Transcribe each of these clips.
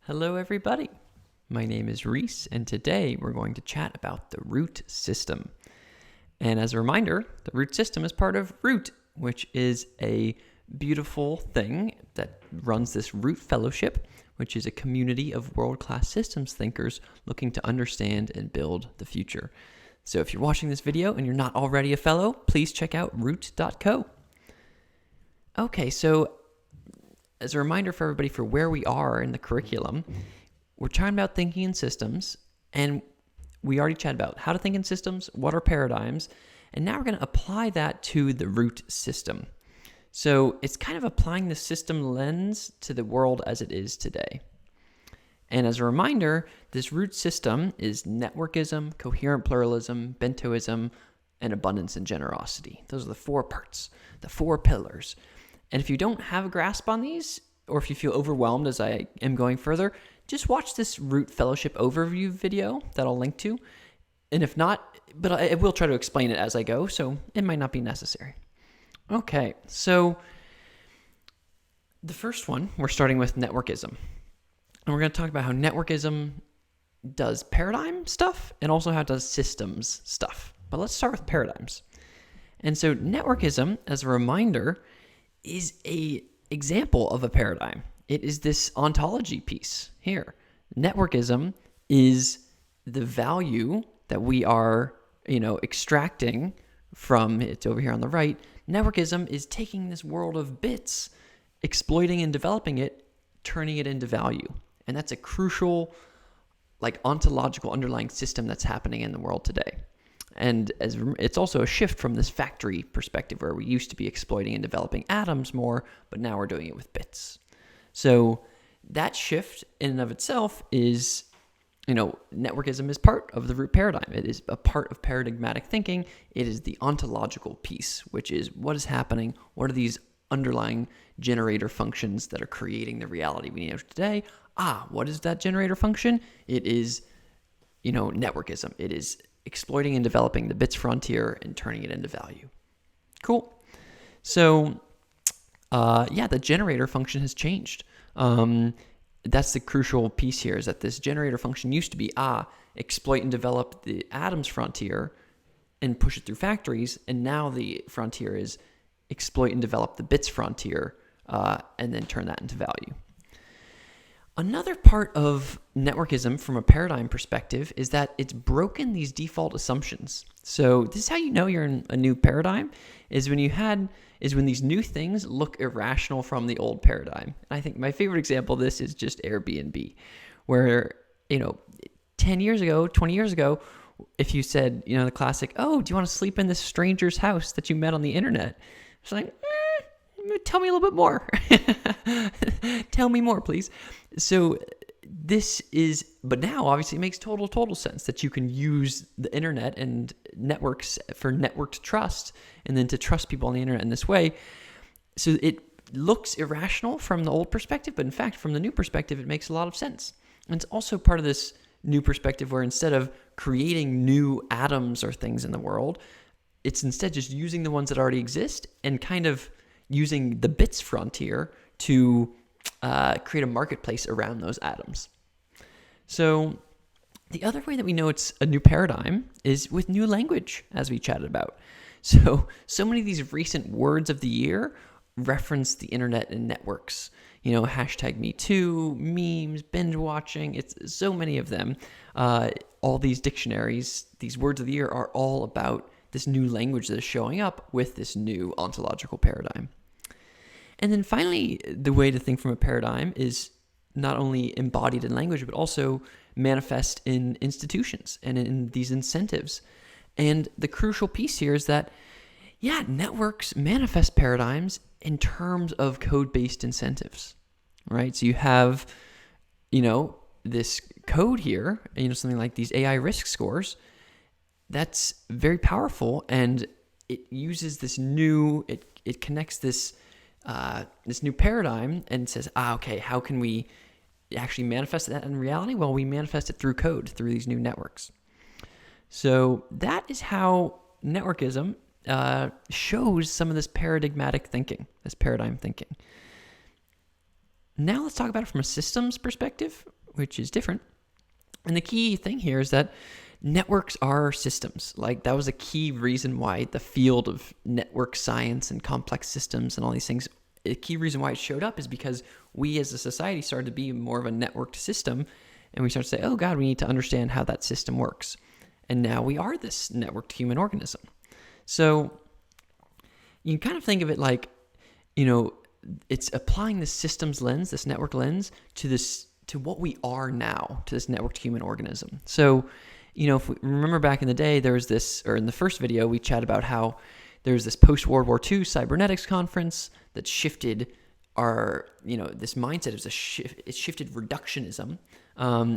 Hello, everybody. My name is Reese, and today we're going to chat about the Roote System. And as a reminder, the Roote System is part of Roote, which is a beautiful thing that runs this Roote Fellowship, which is a community of world-class systems thinkers looking to understand and build the future. So if you're watching this video and you're not already a fellow, please check out roote.co. Okay, so as a reminder for everybody for where we are in the curriculum, we're talking about thinking in systems, and we already chatted about how to think in systems, what are paradigms, and now we're going to apply that to the Roote System. So it's kind of applying the system lens to the world as it is today. And as a reminder, this Roote System is Networkism, Coherent Pluralism, Bentoism, and Abundance and Generosity. Those are the four parts, the four pillars. And if you don't have a grasp on these, or if you feel overwhelmed as I am going further, just watch this Roote Fellowship overview video that I'll link to. And if not, but I will try to explain it as I go, so it might not be necessary. Okay, so the first one, we're starting with Networkism. And we're going to talk about how Networkism does paradigm stuff and also how it does systems stuff. But let's start with paradigms. And so Networkism, as a reminder, is a example of a paradigm. It is this ontology piece here. Networkism is the value that we are, extracting from, it's over here on the right. Networkism is taking this world of bits, exploiting and developing it, turning it into value. And that's a crucial, ontological underlying system that's happening in the world today. And it's also a shift from this factory perspective where we used to be exploiting and developing atoms more, but now we're doing it with bits. So that shift in and of itself is, Networkism is part of the Roote paradigm. It is a part of paradigmatic thinking. It is the ontological piece, which is what is happening, what are these underlying generator functions that are creating the reality we know today. What is that generator function? It is, Networkism. It is exploiting and developing the bits frontier and turning it into value. Cool. So, the generator function has changed. That's the crucial piece here, is that this generator function used to be, exploit and develop the atoms frontier and push it through factories, and now the frontier is exploit and develop the bits frontier and then turn that into value. Another part of Networkism from a paradigm perspective is that it's broken these default assumptions. So this is how you know you're in a new paradigm, is when these new things look irrational from the old paradigm. And I think my favorite example of this is just Airbnb, where, 10 years ago, 20 years ago, if you said, the classic, do you want to sleep in this stranger's house that you met on the internet? It's like, tell me a little bit more. Tell me more, please. So but now obviously it makes total sense that you can use the internet and networks for networked trust and then to trust people on the internet in this way. So it looks irrational from the old perspective, but in fact, from the new perspective, it makes a lot of sense. And it's also part of this new perspective where instead of creating new atoms or things in the world, it's instead just using the ones that already exist and kind of using the bits frontier to create a marketplace around those atoms. So the other way that we know it's a new paradigm is with new language, as we chatted about. So many of these recent words of the year reference the internet and networks. #MeToo, memes, binge watching. It's so many of them. All these dictionaries, these words of the year are all about this new language that is showing up with this new ontological paradigm. And then finally, the way to think from a paradigm is not only embodied in language, but also manifest in institutions and in these incentives. And the crucial piece here is that, networks manifest paradigms in terms of code-based incentives, right? So you have, this code here, something like these AI risk scores, that's very powerful, and it uses this it connects this new paradigm and says, okay, how can we actually manifest that in reality? Well, we manifest it through code, through these new networks. So that is how Networkism shows some of this paradigmatic thinking, this paradigm thinking. Now let's talk about it from a systems perspective. which is different. And the key thing here is that networks are systems. Like, that was a key reason why the field of network science and complex systems and all these things, a key reason why it showed up is because we as a society started to be more of a networked system, and we started to say, oh God, we need to understand how that system works. And now we are this networked human organism. So you can kind of think of it like, it's applying this systems lens, this network lens, to what we are now, to this networked human organism. So, if we remember back in the day, there was this, or in the first video, we chat about how there's this post-World War II cybernetics conference that shifted our, this mindset. It shifted reductionism.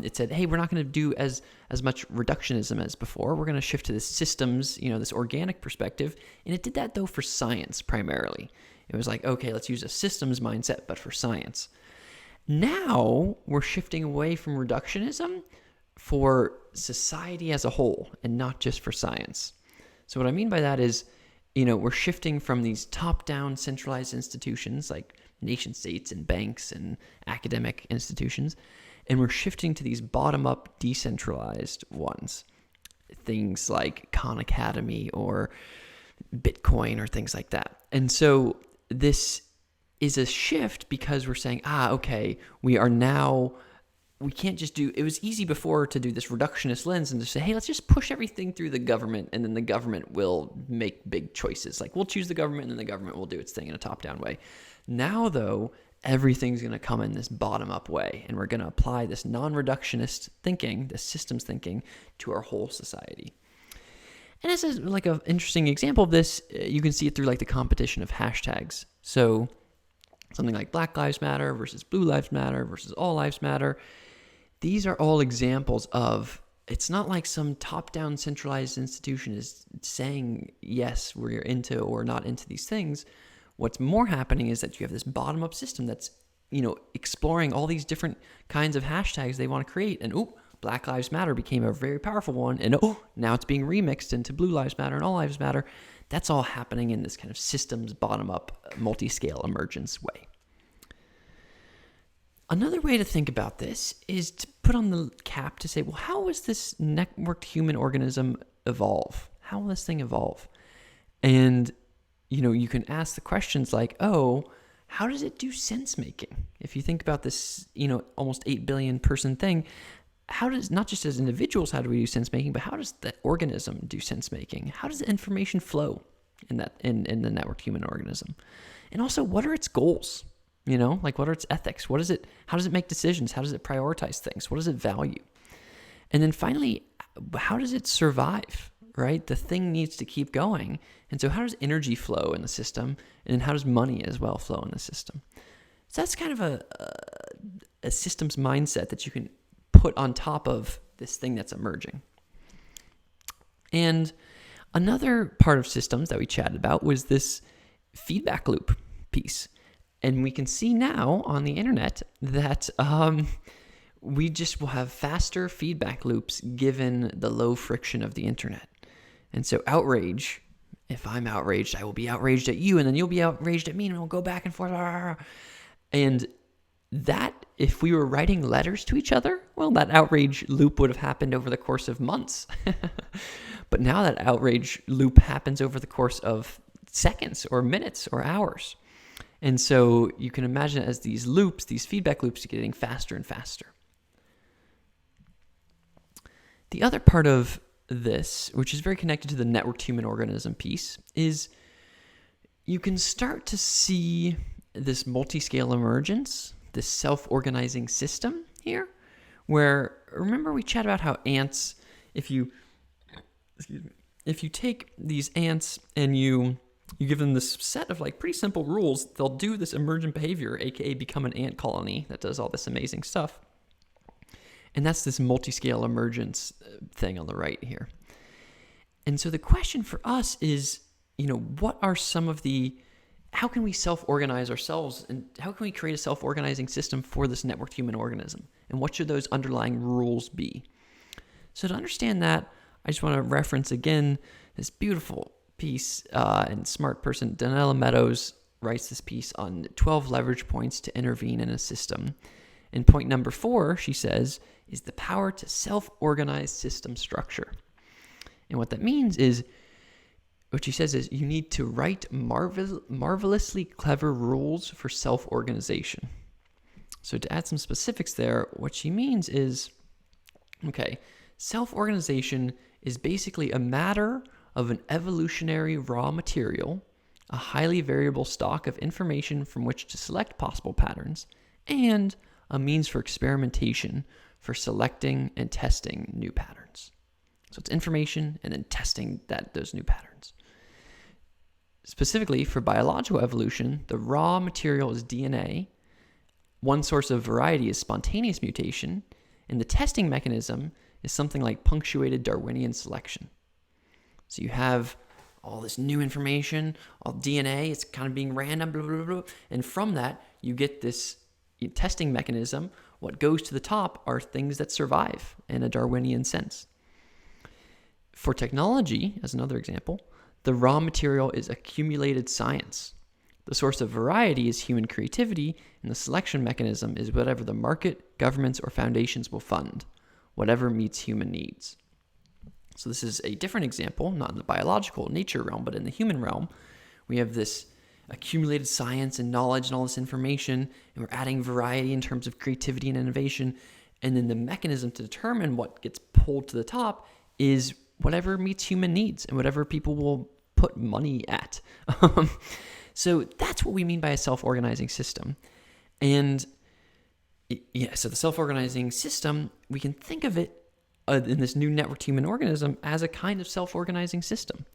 It said, hey, we're not going to do as much reductionism as before. We're going to shift to this systems, this organic perspective. And it did that, though, for science primarily. It was like, okay, let's use a systems mindset, but for science. Now we're shifting away from reductionism for society as a whole and not just for science. So what I mean by that is, we're shifting from these top-down centralized institutions like nation states and banks and academic institutions, and we're shifting to these bottom-up decentralized ones. Things like Khan Academy or Bitcoin or things like that. And so this is a shift because we're saying, okay, we can't just do, it was easy before to do this reductionist lens and to say, hey, let's just push everything through the government and then the government will make big choices. Like, we'll choose the government and then the government will do its thing in a top-down way. Now, though, everything's going to come in this bottom-up way, and we're going to apply this non-reductionist thinking, this systems thinking, to our whole society. And as an interesting example of this, you can see it through like the competition of hashtags. So something like Black Lives Matter versus Blue Lives Matter versus All Lives Matter. These are all examples of, it's not like some top-down centralized institution is saying, yes, we're into or not into these things. What's more happening is that you have this bottom-up system that's, exploring all these different kinds of hashtags they want to create. And, Black Lives Matter became a very powerful one. And, now it's being remixed into Blue Lives Matter and All Lives Matter. That's all happening in this kind of systems bottom-up multi-scale emergence way. Another way to think about this is to put on the cap to say, well, how was this networked human organism evolve? How will this thing evolve? And, you can ask the questions like, how does it do sense making? If you think about this, almost 8 billion person thing, how does, not just as individuals, how do we do sense making, but how does the organism do sense making? How does the information flow in the networked human organism? And also, what are its goals? What are its ethics? How does it make decisions? How does it prioritize things? What does it value? And then finally, how does it survive, right? The thing needs to keep going. And so how does energy flow in the system? And then how does money as well flow in the system? So that's kind of a systems mindset that you can put on top of this thing that's emerging. And another part of systems that we chatted about was this feedback loop piece. And we can see now on the internet that we just will have faster feedback loops given the low friction of the internet. And so outrage, if I'm outraged, I will be outraged at you, and then you'll be outraged at me, and we'll go back and forth. And that, if we were writing letters to each other, well, that outrage loop would have happened over the course of months. But now that outrage loop happens over the course of seconds or minutes or hours. And so you can imagine as these loops, these feedback loops, are getting faster and faster. The other part of this, which is very connected to the networked human organism piece, is you can start to see this multi-scale emergence, this self-organizing system here, where, remember we chatted about how ants, if you take these ants and you give them this set of pretty simple rules, they'll do this emergent behavior, aka become an ant colony that does all this amazing stuff. And that's this multi-scale emergence thing on the right here. And so the question for us is, what are some of how can we self-organize ourselves, and how can we create a self-organizing system for this networked human organism? And what should those underlying rules be? So to understand that, I just want to reference again this beautiful piece, and smart person, Donella Meadows, writes this piece on 12 leverage points to intervene in a system. And point number 4, she says, is the power to self-organize system structure. And what that means is, what she says is, you need to write marvelously clever rules for self-organization. So to add some specifics there, what she means is, okay, self-organization is basically a matter of an evolutionary raw material, a highly variable stock of information from which to select possible patterns, and a means for experimentation for selecting and testing new patterns. So it's information and then testing those new patterns. Specifically for biological evolution, the raw material is DNA, one source of variety is spontaneous mutation, and the testing mechanism is something like punctuated Darwinian selection. So you have all this new information, all DNA, it's kind of being random, blah, blah, blah, and from that, you get this testing mechanism. What goes to the top are things that survive in a Darwinian sense. For technology, as another example, the raw material is accumulated science. The source of variety is human creativity, and the selection mechanism is whatever the market, governments, or foundations will fund, whatever meets human needs. So this is a different example, not in the biological nature realm, but in the human realm. We have this accumulated science and knowledge and all this information, and we're adding variety in terms of creativity and innovation. And then the mechanism to determine what gets pulled to the top is whatever meets human needs and whatever people will put money at. So that's what we mean by a self-organizing system. And yeah, so the self-organizing system, we can think of it in this new networked human organism as a kind of self-organizing system.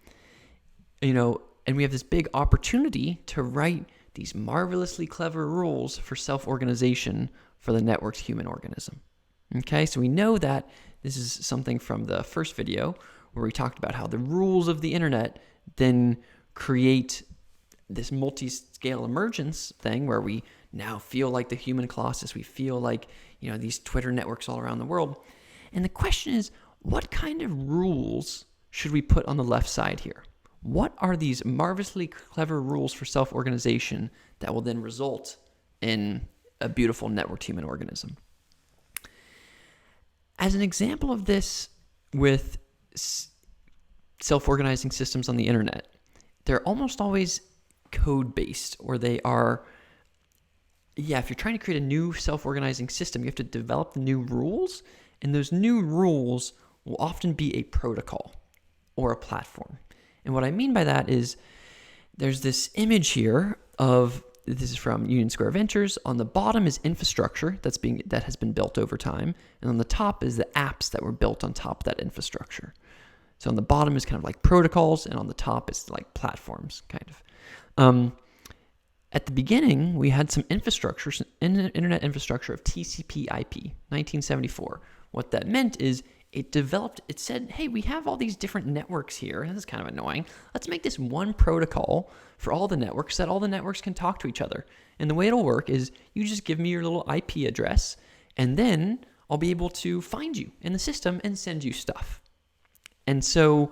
And we have this big opportunity to write these marvelously clever rules for self-organization for the networked human organism. Okay, so we know that this is something from the first video where we talked about how the rules of the internet then create this multi-scale emergence thing where we now feel like the human colossus. We feel like, these Twitter networks all around the world. And the question is, what kind of rules should we put on the left side here? What are these marvelously clever rules for self-organization that will then result in a beautiful networked human organism? As an example of this with self-organizing systems on the internet, they're almost always code-based, or they are, if you're trying to create a new self-organizing system, you have to develop the new rules, and those new rules will often be a protocol or a platform. And what I mean by that is there's this image here this is from Union Square Ventures. On the bottom is infrastructure that has been built over time, and on the top is the apps that were built on top of that infrastructure. So on the bottom is kind of like protocols, and on the top is like platforms, kind of. At the beginning, we had some infrastructure, internet infrastructure of TCP/IP, 1974. What that meant is it said, hey, we have all these different networks here. This is kind of annoying. Let's make this one protocol for all the networks that all the networks can talk to each other. And the way it'll work is you just give me your little IP address, and then I'll be able to find you in the system and send you stuff. And so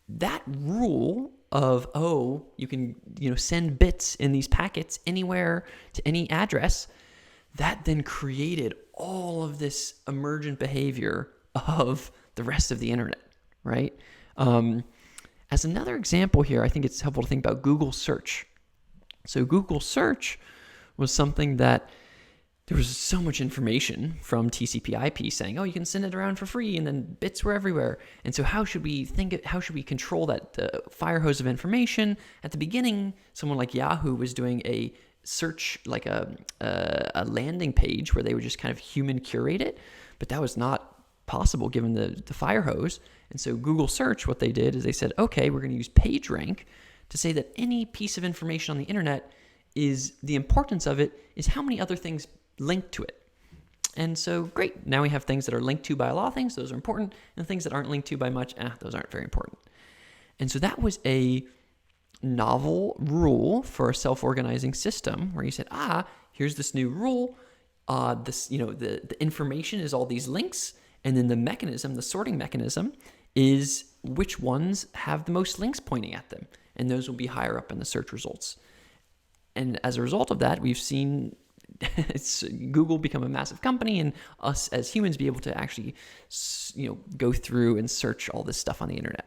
that rule of, you can, send bits in these packets anywhere to any address, that then created all of this emergent behavior of the rest of the internet, right? As another example here, I think it's helpful to think about Google search. So Google search was something that there was so much information from TCP/IP saying, you can send it around for free, and then bits were everywhere. And so how should we control that the fire hose of information? At the beginning, someone like Yahoo was doing a search, like a landing page where they would just kind of human curate it, but that was not possible given the fire hose. And so Google search, what they did is they said, okay, we're going to use PageRank to say that any piece of information on the internet the importance of it is how many other things link to it. And so great, now we have things that are linked to by a lot of things, those are important, and things that aren't linked to by much, those aren't very important. And so that was a novel rule for a self-organizing system where you said, here's this new rule, the information is all these links, and then the mechanism, the sorting mechanism, is which ones have the most links pointing at them, and those will be higher up in the search results. And as a result of that, we've seen Google become a massive company, and us as humans be able to actually, go through and search all this stuff on the internet.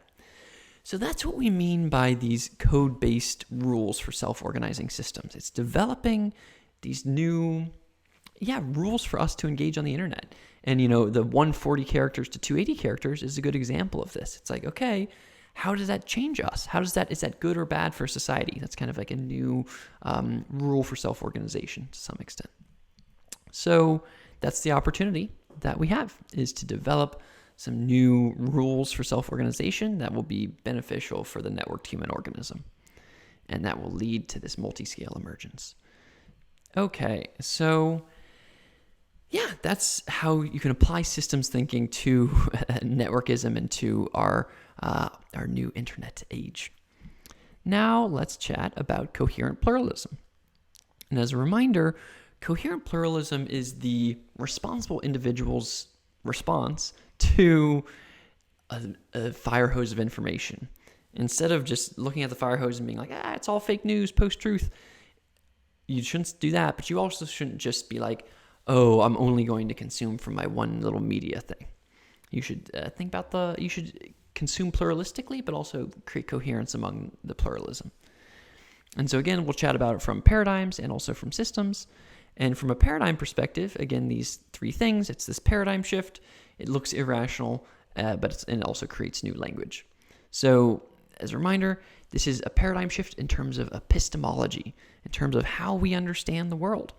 So that's what we mean by these code-based rules for self-organizing systems. It's developing these new, rules for us to engage on the internet. And, the 140 characters to 280 characters is a good example of this. It's like, okay, how does that change us? Is that good or bad for society? That's kind of like a new rule for self-organization to some extent. So that's the opportunity that we have, is to develop some new rules for self-organization that will be beneficial for the networked human organism. And that will lead to this multi-scale emergence. Okay, so that's how you can apply systems thinking to networkism and to our new internet age. Now let's chat about coherent pluralism. And as a reminder, coherent pluralism is the responsible individual's response to a fire hose of information. Instead of just looking at the fire hose and being like, it's all fake news, post-truth, you shouldn't do that, but you also shouldn't just be like, I'm only going to consume from my one little media thing. You should think about you should consume pluralistically, but also create coherence among the pluralism. And so again, we'll chat about it from paradigms and also from systems. And from a paradigm perspective, again, these three things, it's this paradigm shift. It looks irrational, but it also creates new language. So as a reminder, this is a paradigm shift in terms of epistemology, in terms of how we understand the world.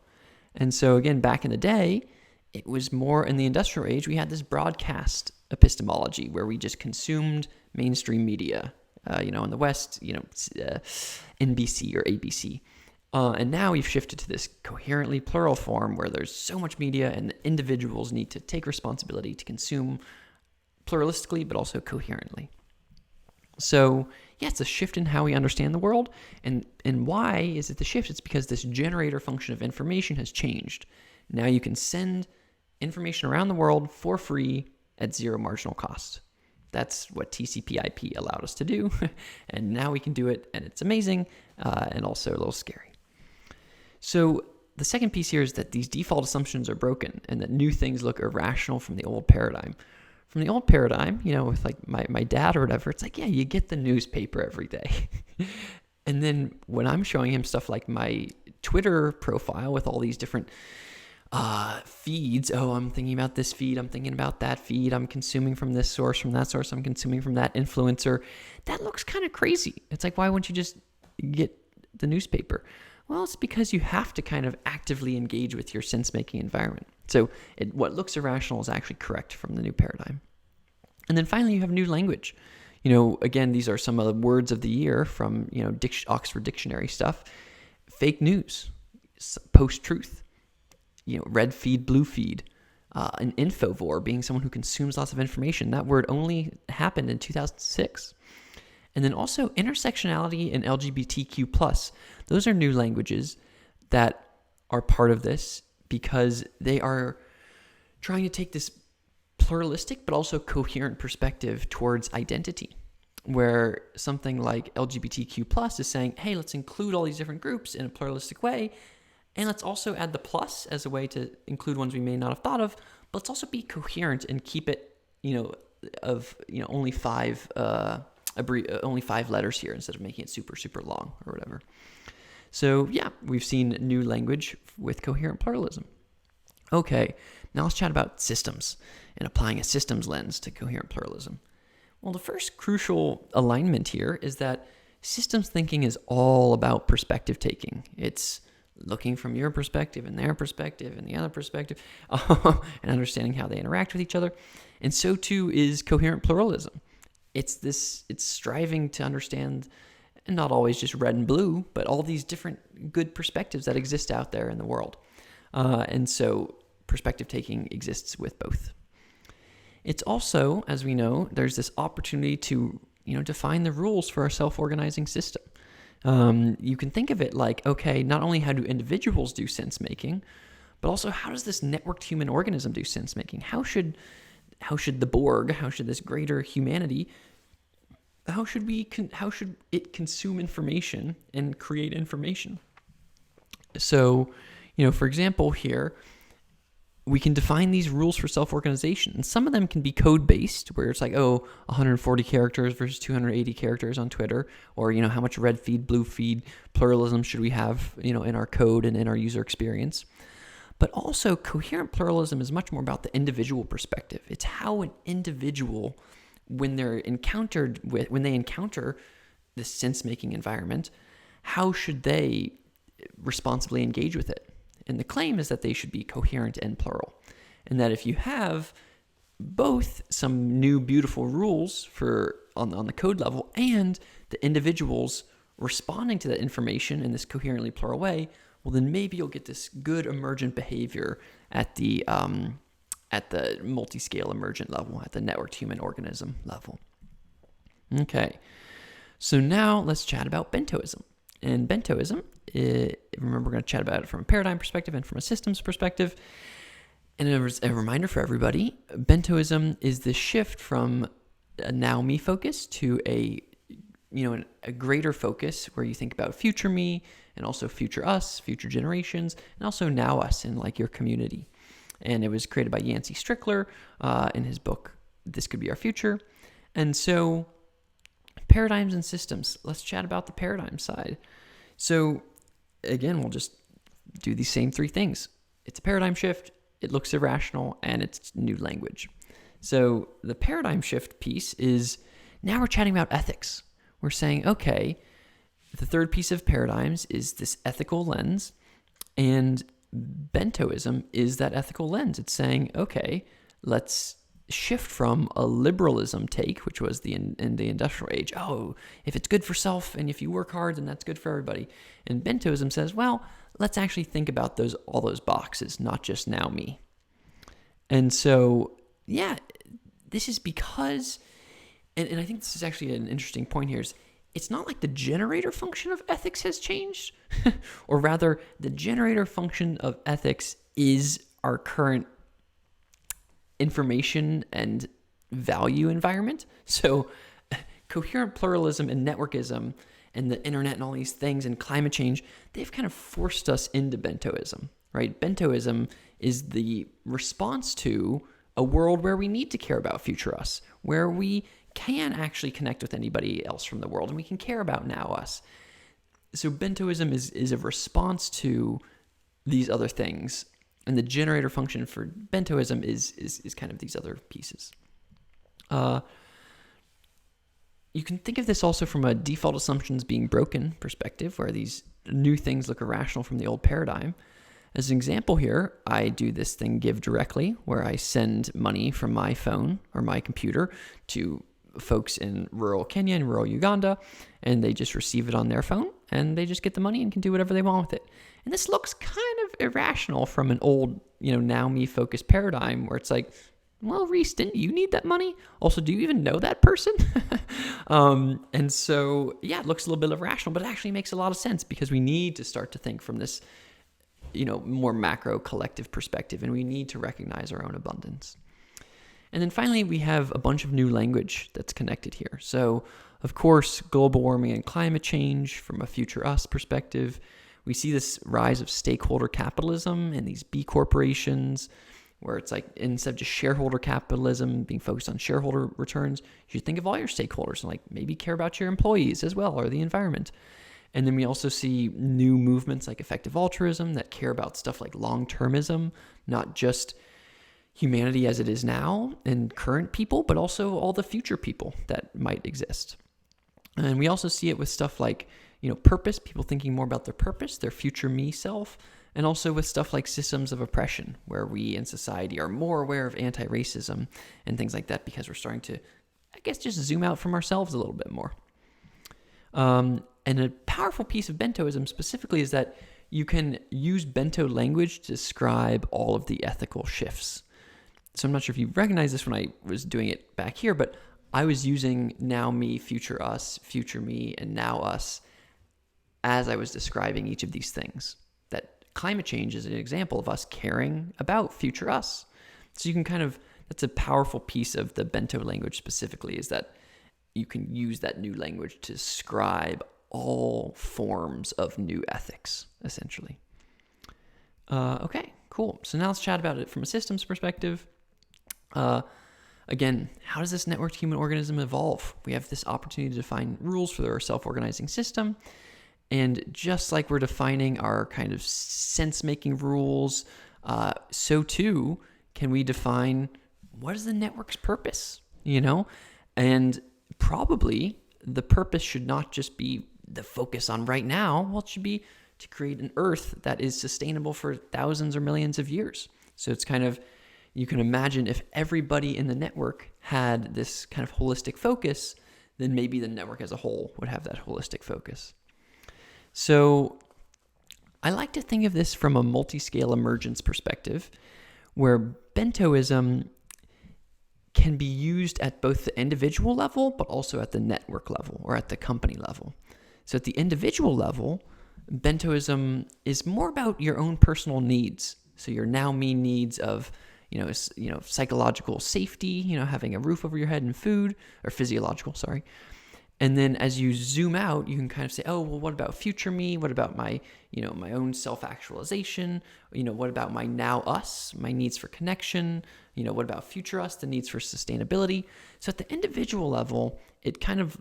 And so again, back in the day, it was more in the industrial age, we had this broadcast epistemology where we just consumed mainstream media, in the West, NBC or ABC. And now we've shifted to this coherently plural form where there's so much media and the individuals need to take responsibility to consume pluralistically, but also coherently. So it's a shift in how we understand the world. And why is it the shift? It's because this generator function of information has changed. Now you can send information around the world for free at zero marginal cost. That's what TCP/IP allowed us to do. And now we can do it, and it's amazing, and also a little scary. So the second piece here is that these default assumptions are broken and that new things look irrational from the old paradigm. From the old paradigm, with like my dad or whatever, it's like, you get the newspaper every day. And then when I'm showing him stuff like my Twitter profile with all these different feeds, I'm thinking about this feed, I'm thinking about that feed, I'm consuming from this source, from that source, I'm consuming from that influencer. That looks kind of crazy. It's like, why wouldn't you just get the newspaper? Well, it's because you have to kind of actively engage with your sense-making environment. So what looks irrational is actually correct from the new paradigm. And then finally, you have new language. Again, these are some of the words of the year from, Oxford Dictionary stuff. Fake news, post-truth, red feed, blue feed, an infovore being someone who consumes lots of information. That word only happened in 2006. And then also intersectionality and LGBTQ+. Those are new languages that are part of this because they are trying to take this pluralistic but also coherent perspective towards identity, where something like LGBTQ+ is saying, hey, let's include all these different groups in a pluralistic way, and let's also add the plus as a way to include ones we may not have thought of, but let's also be coherent and keep it, only five letters here instead of making it super, super long or whatever. So we've seen new language with coherent pluralism. Okay, now let's chat about systems and applying a systems lens to coherent pluralism. Well, the first crucial alignment here is that systems thinking is all about perspective taking. It's looking from your perspective and their perspective and the other perspective and understanding how they interact with each other. And so too is coherent pluralism. It's striving to understand, and not always just red and blue, but all these different good perspectives that exist out there in the world. And so perspective taking exists with both. It's also, as we know, there's this opportunity to, define the rules for a self-organizing system. You can think of it like, okay, not only how do individuals do sense making, but also how does this networked human organism do sense making? How should the Borg, how should this greater humanity, how should it consume information and create information? So, For example, here, we can define these rules for self-organization. And some of them can be code-based, where it's like, 140 characters versus 280 characters on Twitter, or, how much red feed, blue feed pluralism should we have, in our code and in our user experience. But also, coherent pluralism is much more about the individual perspective. It's how an individual, when they encounter this sense-making environment, how should they responsibly engage with it? And the claim is that they should be coherent and plural. And that if you have both some new beautiful rules on the code level and the individuals responding to that information in this coherently plural way, well, then maybe you'll get this good emergent behavior at the multi-scale emergent level, at the networked human organism level. Okay, so now let's chat about Bentoism. And Bentoism, remember, we're going to chat about it from a paradigm perspective and from a systems perspective. And a reminder for everybody, Bentoism is the shift from a now me focus to a greater focus where you think about future me and also future us, future generations, and also now us in like your community. And it was created by Yancey Strickler in his book, This Could Be Our Future. And so paradigms and systems. Let's chat about the paradigm side. So again, we'll just do these same three things. It's a paradigm shift, it looks irrational, and it's new language. So the paradigm shift piece is, now we're chatting about ethics. We're saying, okay, the third piece of paradigms is this ethical lens, and Bentoism is that ethical lens. It's saying, okay, let's shift from a liberalism take, which was in the industrial age. If it's good for self and if you work hard, then that's good for everybody. And Bentoism says, well, let's actually think about all those boxes, not just now me. And so, this is because, and I think this is actually an interesting point here, is it's not like the generator function of ethics has changed, or rather, the generator function of ethics is our current information and value environment. So coherent pluralism and networkism and the internet and all these things and climate change, they've kind of forced us into Bentoism, right? Bentoism is the response to a world where we need to care about future us, where we can actually connect with anybody else from the world and we can care about now us. So Bentoism is a response to these other things. And the generator function for Bentoism is kind of these other pieces. You can think of this also from a default assumptions being broken perspective, where these new things look irrational from the old paradigm. As an example here, I do this thing Give Directly, where I send money from my phone or my computer to folks in rural Kenya and rural Uganda, and they just receive it on their phone, and they just get the money and can do whatever they want with it. And this looks kind of irrational from an old, now me focused paradigm where it's like, well, Reese, didn't you need that money? Also, do you even know that person? And so, it looks a little bit irrational, but it actually makes a lot of sense because we need to start to think from this, more macro collective perspective, and we need to recognize our own abundance. And then finally, we have a bunch of new language that's connected here. So, of course, global warming and climate change from a future us perspective. We see this rise of stakeholder capitalism and these B corporations, where it's like, instead of just shareholder capitalism being focused on shareholder returns, you should think of all your stakeholders and like maybe care about your employees as well, or the environment. And then we also see new movements like effective altruism that care about stuff like long-termism, not just humanity as it is now and current people, but also all the future people that might exist. And we also see it with stuff like, purpose, people thinking more about their purpose, their future me self, and also with stuff like systems of oppression, where we in society are more aware of anti-racism and things like that because we're starting to, just zoom out from ourselves a little bit more. And a powerful piece of Bentoism specifically is that you can use Bento language to describe all of the ethical shifts. So I'm not sure if you recognize this when I was doing it back here, but I was using now me, future us, future me, and now us as I was describing each of these things. That climate change is an example of us caring about future us. So you can that's a powerful piece of the Bento language specifically, is that you can use that new language to describe all forms of new ethics, essentially. Okay, cool. So now let's chat about it from a systems perspective. Again, how does this networked human organism evolve? We have this opportunity to define rules for our self-organizing system. And just like we're defining our kind of sense-making rules, so too can we define what is the network's purpose, And probably the purpose should not just be the focus on right now. Well, it should be to create an Earth that is sustainable for thousands or millions of years. So it's kind of, you can imagine if everybody in the network had this kind of holistic focus, then maybe the network as a whole would have that holistic focus. So I like to think of this from a multi-scale emergence perspective, where Bentoism can be used at both the individual level, but also at the network level or at the company level. So at the individual level, Bentoism is more about your own personal needs. So your now me needs of, psychological safety, having a roof over your head and food, or physiological, sorry. And then as you zoom out, you can kind of say, oh, well, what about future me? What about my, my own self-actualization? What about my now us, my needs for connection? What about future us, the needs for sustainability? So at the individual level, it kind of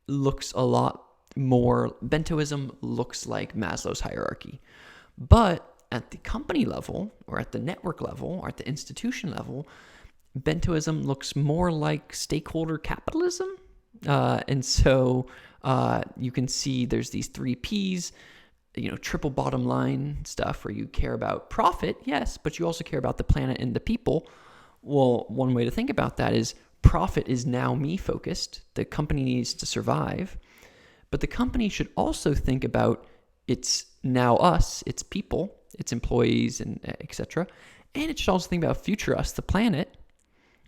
looks a lot more, Bentoism looks like Maslow's hierarchy. But at the company level, or at the network level, or at the institution level, Bentoism looks more like stakeholder capitalism. And so you can see there's these 3 Ps, triple bottom line stuff where you care about profit, yes, but you also care about the planet and the people. Well, one way to think about that is profit is now me focused. The company needs to survive, but the company should also think about its now us, its people, its employees, and etc. And it should also think about future us, the planet.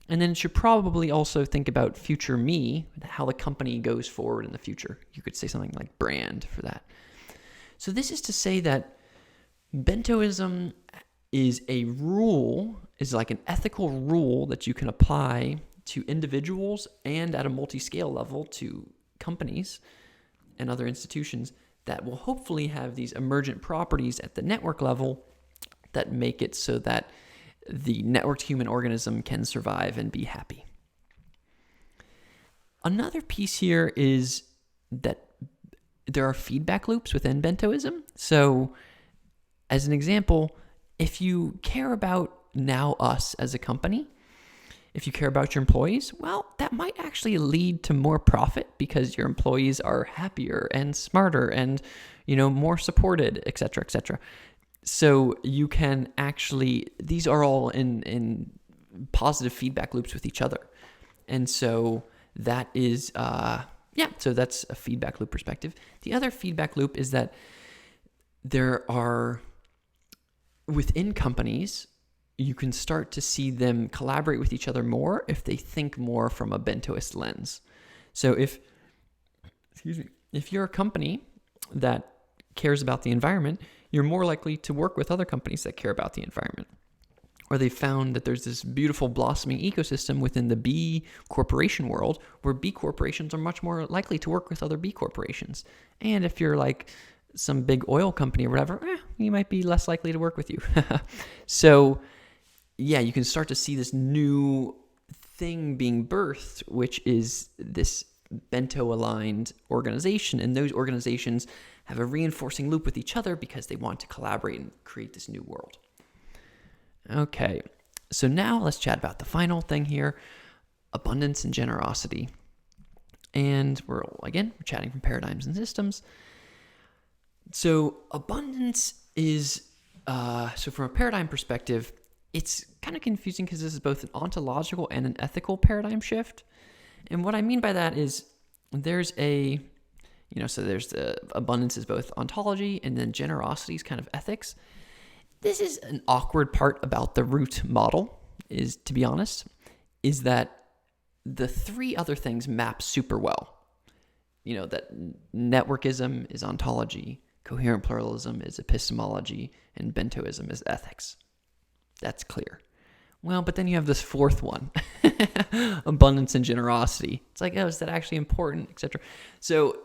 And then it should probably also think about future me, how the company goes forward in the future. You could say something like brand for that. So this is to say that Bentoism is a rule, is like an ethical rule that you can apply to individuals and at a multi-scale level to companies and other institutions that will hopefully have these emergent properties at the network level that make it so that the networked human organism can survive and be happy. Another piece here is that there are feedback loops within Bentoism. So as an example, if you care about now us as a company, if you care about your employees, well, that might actually lead to more profit because your employees are happier and smarter and, more supported, et cetera, et cetera. So you can actually, these are all in positive feedback loops with each other. And so that is, so that's a feedback loop perspective. The other feedback loop is that there are, within companies, you can start to see them collaborate with each other more if they think more from a Bentoist lens. So if you're a company that cares about the environment, you're more likely to work with other companies that care about the environment. Or they found that there's this beautiful blossoming ecosystem within the B corporation world where B corporations are much more likely to work with other B corporations. And if you're like some big oil company or whatever, you might be less likely to work with you. So yeah, you can start to see this new thing being birthed, which is this bento-aligned organization. And those organizations have a reinforcing loop with each other because they want to collaborate and create this new world. Okay, so now let's chat about the final thing here, abundance and generosity. And we're chatting from paradigms and systems. So abundance is, so from a paradigm perspective, it's kind of confusing because this is both an ontological and an ethical paradigm shift. And what I mean by that is there's a, so there's the abundance is both ontology and then generosity is kind of ethics. This is an awkward part about the Roote model, is, to be honest, is that the 3 other things map super well. That networkism is ontology, coherent pluralism is epistemology, and Bentoism is ethics. That's clear. Well, but then you have this 4th one, abundance and generosity. It's like, is that actually important, etc. So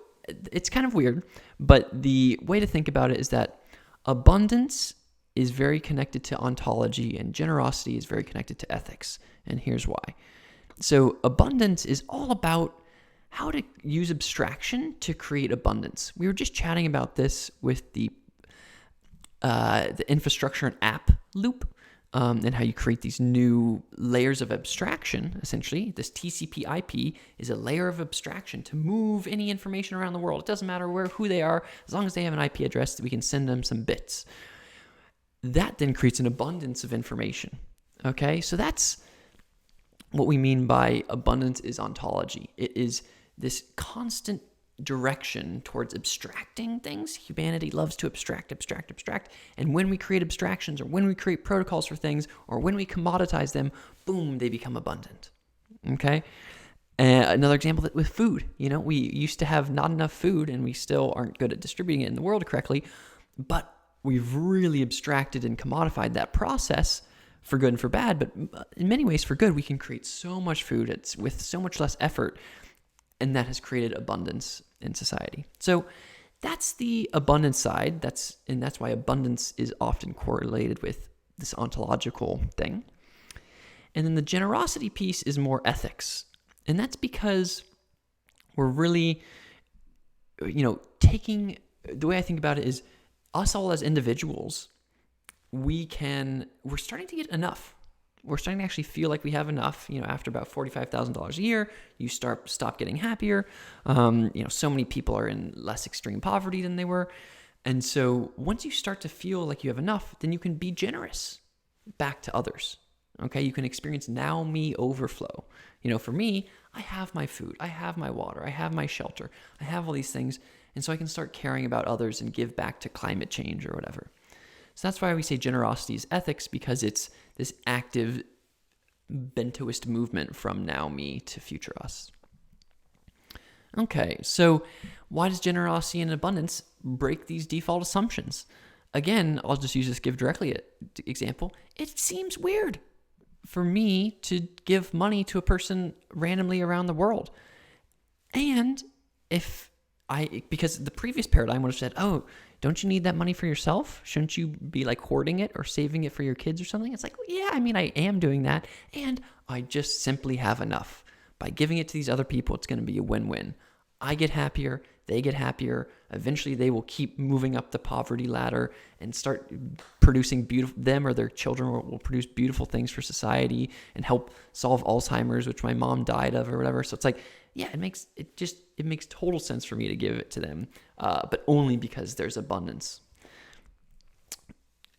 it's kind of weird, but the way to think about it is that abundance is very connected to ontology, and generosity is very connected to ethics. And here's why. So abundance is all about how to use abstraction to create abundance. We were just chatting about this with the infrastructure and app loop, and how you create these new layers of abstraction. Essentially, this TCP/IP is a layer of abstraction to move any information around the world. It doesn't matter who they are, as long as they have an IP address, we can send them some bits. That then creates an abundance of information. Okay, so that's what we mean by abundance is ontology. It is this constant direction towards abstracting things. Humanity loves to abstract. And when we create abstractions, or when we create protocols for things, or when we commoditize them, boom, they become abundant. Okay? Another example with food. We used to have not enough food, and we still aren't good at distributing it in the world correctly, but we've really abstracted and commodified that process for good and for bad. But in many ways, for good, we can create so much food with so much less effort, and that has created abundance in society. So that's the abundance side. That's why abundance is often correlated with this ontological thing. And then the generosity piece is more ethics. And that's because we're really, taking, the way I think about it is us all as individuals, we're starting to get enough. We're starting to actually feel like we have enough. After about $45,000 a year, you stop getting happier. So many people are in less extreme poverty than they were. And so once you start to feel like you have enough, then you can be generous back to others. Okay, you can experience now me overflow. For me, I have my food, I have my water, I have my shelter, I have all these things. And so I can start caring about others and give back to climate change or whatever. So that's why we say generosity is ethics, because it's this active Bentoist movement from now me to future us. Okay, so why does generosity and abundance break these default assumptions? Again, I'll just use this give directly example. It seems weird for me to give money to a person randomly around the world. And because the previous paradigm would have said, oh, don't you need that money for yourself? Shouldn't you be hoarding it or saving it for your kids or something? It's yeah, I am doing that. And I just simply have enough. By giving it to these other people, it's going to be a win-win. I get happier, they get happier. Eventually, they will keep moving up the poverty ladder and start producing them or their children will produce beautiful things for society and help solve Alzheimer's, which my mom died of or whatever. So it's yeah, it makes total sense for me to give it to them, but only because there's abundance.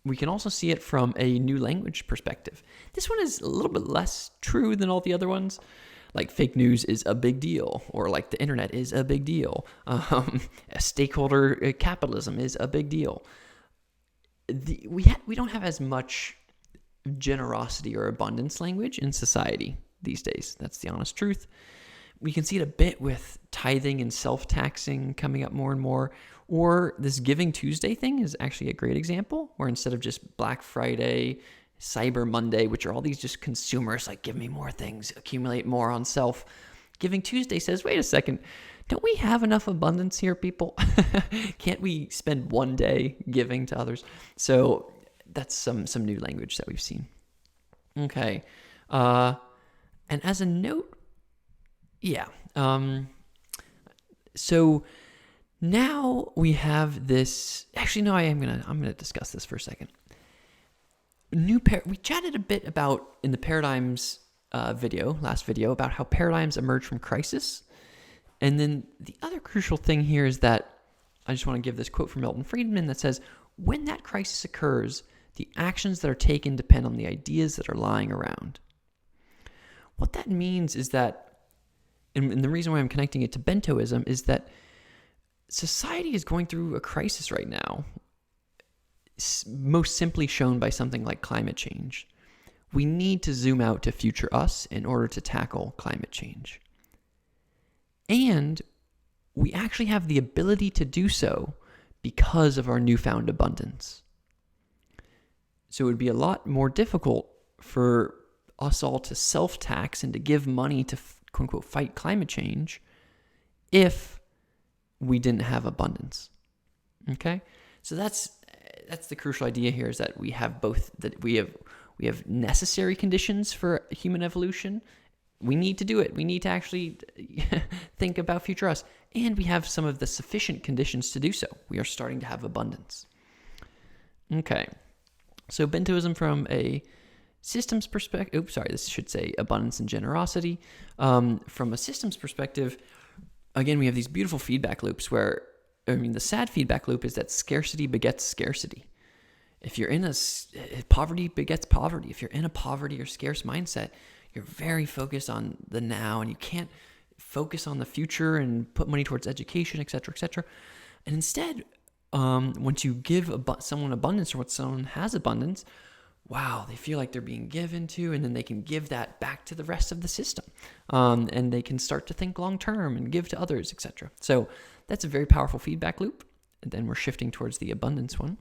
We can also see it from a new language perspective. This one is a little bit less true than all the other ones. Fake news is a big deal, or the internet is a big deal. Stakeholder capitalism is a big deal. We don't have as much generosity or abundance language in society these days. That's the honest truth. We can see it a bit with tithing and self-taxing coming up more and more. Or this Giving Tuesday thing is actually a great example, where instead of just Black Friday, Cyber Monday, which are all these just consumers, give me more things, accumulate more on self, Giving Tuesday says, wait a second, don't we have enough abundance here, people? Can't we spend one day giving to others? So that's some new language that we've seen. Okay. And as a note, yeah. So now we have this. Actually, no. I'm gonna discuss this for a second. We chatted a bit about in the paradigms last video, about how paradigms emerge from crisis, and then the other crucial thing here is that I just want to give this quote from Milton Friedman that says, "When that crisis occurs, the actions that are taken depend on the ideas that are lying around." What that means is that. And the reason why I'm connecting it to Bentoism is that society is going through a crisis right now, most simply shown by something like climate change. We need to zoom out to future us in order to tackle climate change. And we actually have the ability to do so because of our newfound abundance. So it would be a lot more difficult for us all to self-tax and to give money to quote-unquote fight climate change if we didn't have abundance. Okay? So that's that's the crucial idea here, is that we have both, that we have necessary conditions for human evolution. We need to do it. We need to actually think about future us. And we have some of the sufficient conditions to do so. We are starting to have abundance. Okay. So Bentoism from a systems perspective, this should say abundance and generosity. From a systems perspective, again, we have these beautiful feedback loops where, the sad feedback loop is that scarcity begets scarcity. If you're in poverty begets poverty. If you're in a poverty or scarce mindset, you're very focused on the now, and you can't focus on the future and put money towards education, et cetera, et cetera. And instead, once you give someone abundance, or when someone has abundance, wow, they feel like they're being given to, and then they can give that back to the rest of the system. And they can start to think long-term and give to others, et cetera. So that's a very powerful feedback loop. And then we're shifting towards the abundance one.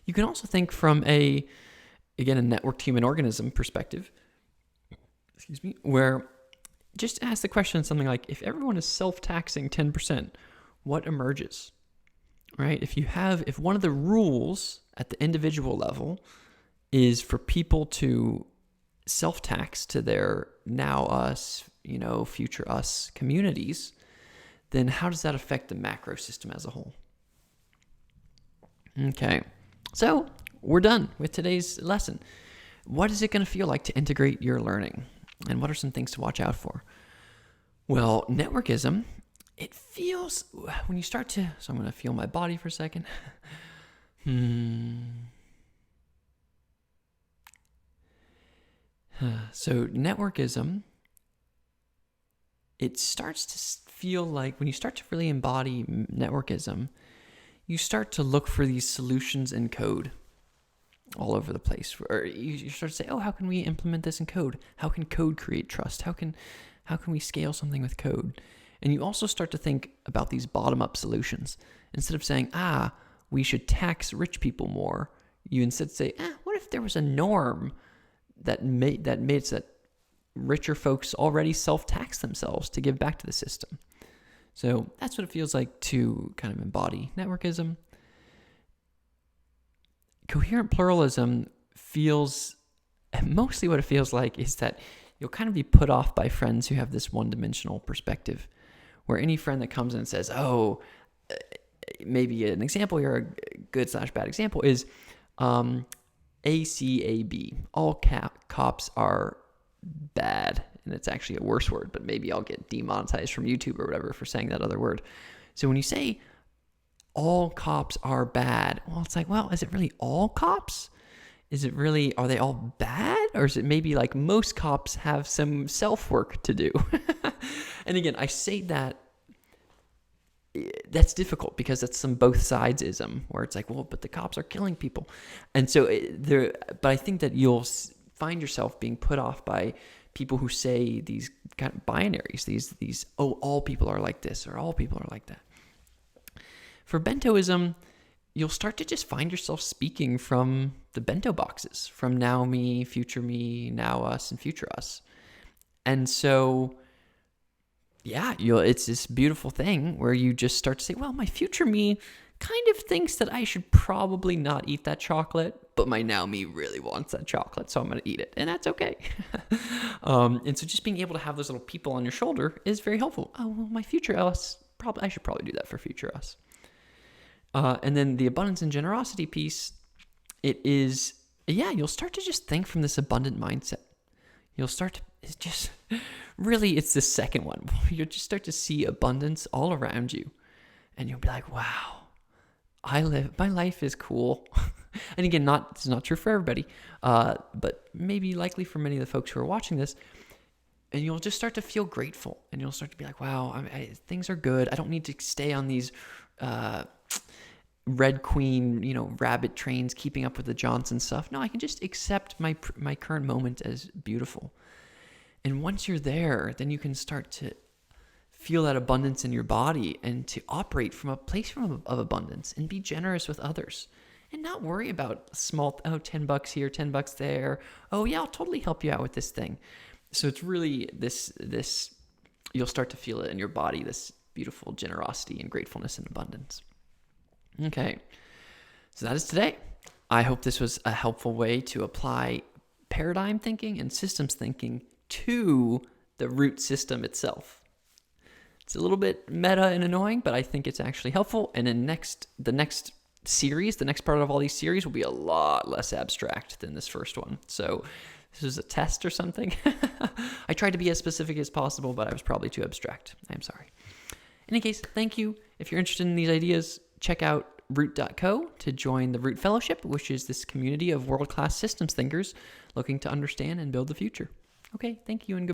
You can also think from a networked human organism perspective, where just ask the question something like, if everyone is self-taxing 10%, what emerges, right? If one of the rules at the individual level is for people to self-tax to their now us, future us communities, then how does that affect the macro system as a whole? Okay, so we're done with today's lesson. What is it going to feel like to integrate your learning? And what are some things to watch out for? Well, networkism, it feels, when you start to, so I'm going to feel my body for a second. So networkism, it starts to feel like, when you start to really embody networkism, you start to look for these solutions in code all over the place. Or you start to say, how can we implement this in code? How can code create trust? How can we scale something with code? And you also start to think about these bottom-up solutions. Instead of saying, we should tax rich people more, you instead say, what if there was a norm that made that richer folks already self-tax themselves to give back to the system? So that's what it feels like to kind of embody networkism. Coherent pluralism feels, mostly what it feels like is that you'll kind of be put off by friends who have this one-dimensional perspective, where any friend that comes in and says, maybe an example here, a good / bad example is ACAB. All cops are bad. And it's actually a worse word, but maybe I'll get demonetized from YouTube or whatever for saying that other word. So when you say all cops are bad, well, it's like, is it really all cops? Are they all bad? Or is it maybe like most cops have some self-work to do? And again, I say that's difficult because that's some both sides-ism, where it's like, but the cops are killing people. And so but I think that you'll find yourself being put off by people who say these kind of binaries, these all people are like this, or all people are like that. For Bentoism, you'll start to just find yourself speaking from the bento boxes, from now me, now us, and future us. And so, it's this beautiful thing where you just start to say, my future me kind of thinks that I should probably not eat that chocolate, but my now me really wants that chocolate, so I'm going to eat it, and that's okay. And so just being able to have those little people on your shoulder is very helpful. My future us, I should probably do that for future us. And then the abundance and generosity piece, it is, you'll start to just think from this abundant mindset. You'll start to, it's the second one. You'll just start to see abundance all around you. And you'll be like, wow, my life is cool. And again, it's not true for everybody, but maybe likely for many of the folks who are watching this. And you'll just start to feel grateful. And you'll start to be like, wow, things are good. I don't need to stay on these Red Queen, rabbit trains, keeping up with the Johnson stuff. No, I can just accept my current moment as beautiful. And once you're there, then you can start to feel that abundance in your body and to operate from a place of abundance and be generous with others and not worry about small, $10 here, $10 there. I'll totally help you out with this thing. So it's really this, you'll start to feel it in your body, this beautiful generosity and gratefulness and abundance. Okay. So that is today. I hope this was a helpful way to apply paradigm thinking and systems thinking to the root system itself. It's a little bit meta and annoying, but I think it's actually helpful. And then the next series, the next part of all these series will be a lot less abstract than this first one. So this is a test or something. I tried to be as specific as possible, but I was probably too abstract. I'm sorry. In any case, thank you. If you're interested in these ideas, check out Roote.co to join the Roote Fellowship, which is this community of world-class systems thinkers looking to understand and build the future. Okay, thank you and goodbye.